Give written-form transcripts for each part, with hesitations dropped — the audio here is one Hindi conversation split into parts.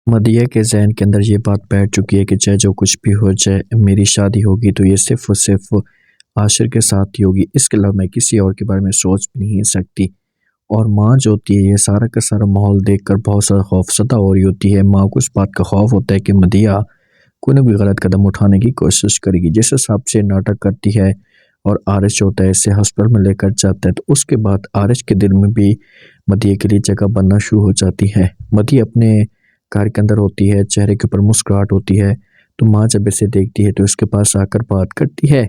मदिया के ज़हन के अंदर ये बात बैठ चुकी है कि चाहे जो कुछ भी हो जाए, मेरी शादी होगी तो ये सिर्फ़ और सिर्फ़ आशिर के साथ ही होगी। इसके अलावा मैं किसी और के बारे में सोच भी नहीं सकती। और माँ जो होती है, ये सारा का सारा माहौल देखकर बहुत ज़्यादा खौफ़ज़दा हो रही होती है। माँ को इस बात का खौफ़ होता है कि मदिया कोई ना कोई गलत कदम उठाने की कोशिश करेगी। जिस हिसाब से नाटक करती है और आरिश जो होता है इसे हॉस्पिटल में लेकर जाता है, तो उसके बाद आरिश के दिल में भी मदिया के लिए जगह बनना शुरू हो जाती है। मदिया अपने घर के अंदर होती है, चेहरे के ऊपर मुस्कुराहट होती है। तो माँ जब इसे देखती है तो इसके पास आकर बात करती है।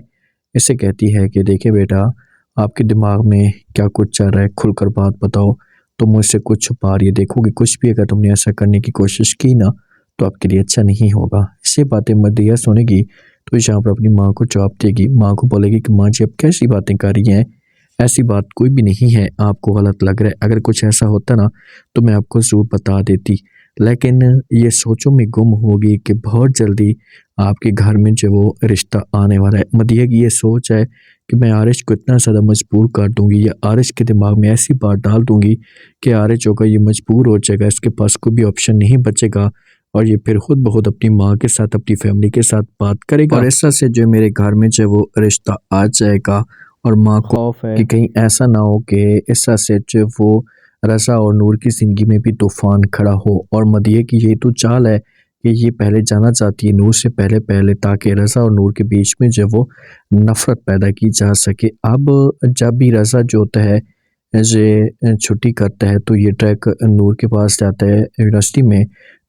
इसे कहती है कि देखिए बेटा, आपके दिमाग में क्या कुछ चल रहा है, खुलकर बात बताओ। तुम मुझसे कुछ छुपा रही है, देखोगे कुछ भी अगर तुमने ऐसा करने की कोशिश की ना, तो आपके लिए अच्छा नहीं होगा। ये बातें मदिया सुनेगी तो यहाँ पर अपनी माँ को जवाब देगी। माँ को बोलेगी कि माँ जी, अब कैसी बातें कर रही हैं, ऐसी बात कोई भी नहीं है, आपको गलत लग रहा है। अगर कुछ ऐसा होता ना तो मैं आपको ज़रूर बता देती, लेकिन ये सोचों में गुम होगी कि बहुत जल्दी आपके घर में जो वो रिश्ता आने वाला है। मदिया की ये सोच है कि मैं आरिश को इतना ज़्यादा मजबूर कर दूंगी या आरिश के दिमाग में ऐसी बात डाल दूंगी कि आरिश होगा ये मजबूर हो जाएगा, इसके पास कोई भी ऑप्शन नहीं बचेगा और ये फिर खुद ब खुद अपनी माँ के साथ, अपनी फैमिली के साथ बात करेगा और ऐसा से जो मेरे घर में जो वो रिश्ता आ जाएगा। और माँ को खौफ है कि कहीं ऐसा ना हो कि ऐसा से जो वो रज़ा और नूर की ज़िंदगी में भी तूफ़ान खड़ा हो। और मदिया की ये तो चाल है कि ये पहले जाना चाहती है नूर से पहले पहले, ताकि रज़ा और नूर के बीच में जो वो नफ़रत पैदा की जा सके। अब जब भी रज़ा जो होता है ये छुट्टी करता है तो ये ट्रैक नूर के पास जाता है यूनिवर्सिटी में।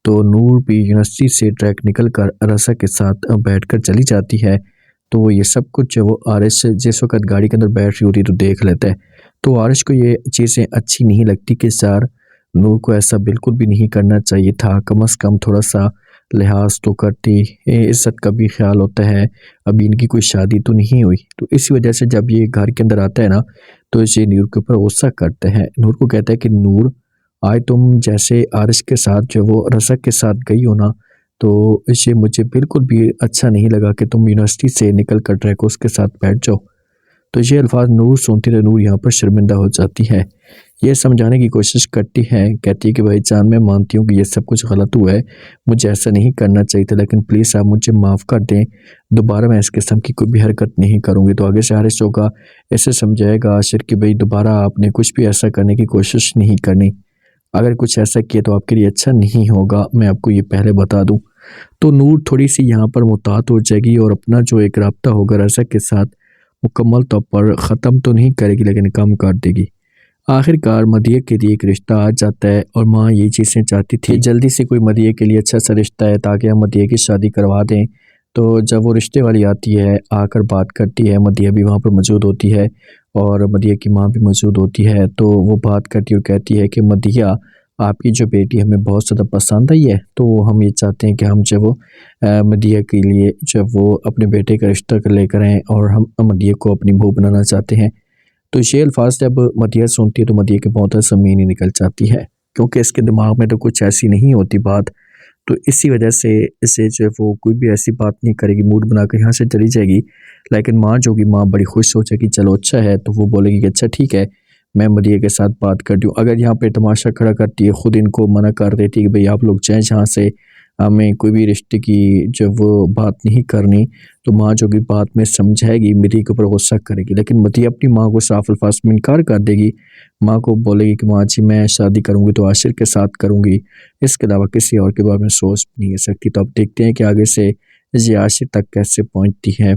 तो नूर भी यूनिवर्सिटी से ट्रैक निकल कर रज़ा के साथ बैठकर चली जाती है। तो ये सब कुछ जो वो आरिश जिस वक्त गाड़ी के अंदर बैठ रही होती है तो देख लेता है। तो आरिश को ये चीज़ें अच्छी नहीं लगती कि यार, नूर को ऐसा बिल्कुल भी नहीं करना चाहिए था, कम से कम थोड़ा सा लिहाज तो करती, इज़्ज़त का भी ख्याल होता है, अभी इनकी कोई शादी तो नहीं हुई। तो इसी वजह से जब ये घर के अंदर आता है ना, तो ये नूर के ऊपर गुस्सा करते हैं। नूर को कहता है कि नूर, आज तुम जैसे आरिश के साथ जो वो रज़ा के साथ गई हो ना, तो ये मुझे बिल्कुल भी अच्छा नहीं लगा कि तुम यूनिवर्सिटी से निकल कर ट्रैक उसके साथ बैठ जाओ। तो ये अल्फाज नूर सुनती तो नूर यहाँ पर शर्मिंदा हो जाती है। ये समझाने की कोशिश करती है, कहती है कि भाई जान, मैं मानती हूँ कि ये सब कुछ गलत हुआ है, मुझे ऐसा नहीं करना चाहिए था, लेकिन प्लीज़ आप मुझे माफ़ कर दें, दोबारा मैं इस किस्म की कोई भी हरकत नहीं करूँगी। तो आगे से हारिस होगा ऐसे समझाएगा आशिर कि भाई दोबारा आपने कुछ भी ऐसा करने की कोशिश नहीं करनी, अगर कुछ ऐसा किया तो आपके लिए अच्छा नहीं होगा, मैं आपको ये पहले बता दूँ। तो नूर थोड़ी सी यहाँ पर मुहतात हो जाएगी और अपना जो एक रब्ता होगा रज़ा के साथ मुकम्मल तौर पर ख़त्म तो नहीं करेगी, लेकिन कम कर देगी। आखिरकार मदिया के लिए एक रिश्ता आ जाता है और माँ ये चीज़ें चाहती थी जल्दी से कोई मदिया के लिए अच्छा सा रिश्ता है ताकि हम मदिया की शादी करवा दें। तो जब वो रिश्ते वाली आती है, आकर बात करती है, मदिया भी वहाँ पर मौजूद होती है और मदिया की माँ भी मौजूद होती है। तो वो बात करती है और कहती है कि मदिया, आपकी जो बेटी हमें बहुत ज़्यादा पसंद आई है, तो हम ये चाहते हैं कि हम जो वो मदिया के लिए जब वो अपने बेटे का रिश्ता कर लेकर आएँ और हम मदिया को अपनी बहू बनाना चाहते हैं। तो ये अल्फाज जब मदिया सुनती है तो मदिया के बहुत ज़मीन ही निकल जाती है, क्योंकि इसके दिमाग में तो कुछ ऐसी नहीं होती बात। तो इसी वजह से इसे जो है वो कोई भी ऐसी बात नहीं करेगी, मूड बनाकर यहाँ से चली जाएगी। लेकिन माँ जो होगी, माँ बड़ी खुश हो जाएगी, चलो अच्छा है, तो वो बोलेगी कि अच्छा ठीक है, मैं मदिया के साथ बात करती हूँ। अगर यहाँ पे तमाशा खड़ा करती है, खुद इनको मना कर देती है कि भाई आप लोग जाएँ यहाँ से, हमें कोई भी रिश्ते की जब वो बात नहीं करनी, तो माँ जो कि बात में समझाएगी, मदिया के ऊपर गुस्सा करेगी, लेकिन मदिया अपनी माँ को साफ अल्फाज में इनकार कर देगी। माँ को बोलेगी कि माँ जी, मैं शादी करूँगी तो आशिर के साथ करूँगी, इसके अलावा किसी और के बारे में सोच भी नहीं सकती। तो अब देखते हैं कि आगे से ये आशिर तक कैसे पहुँचती है।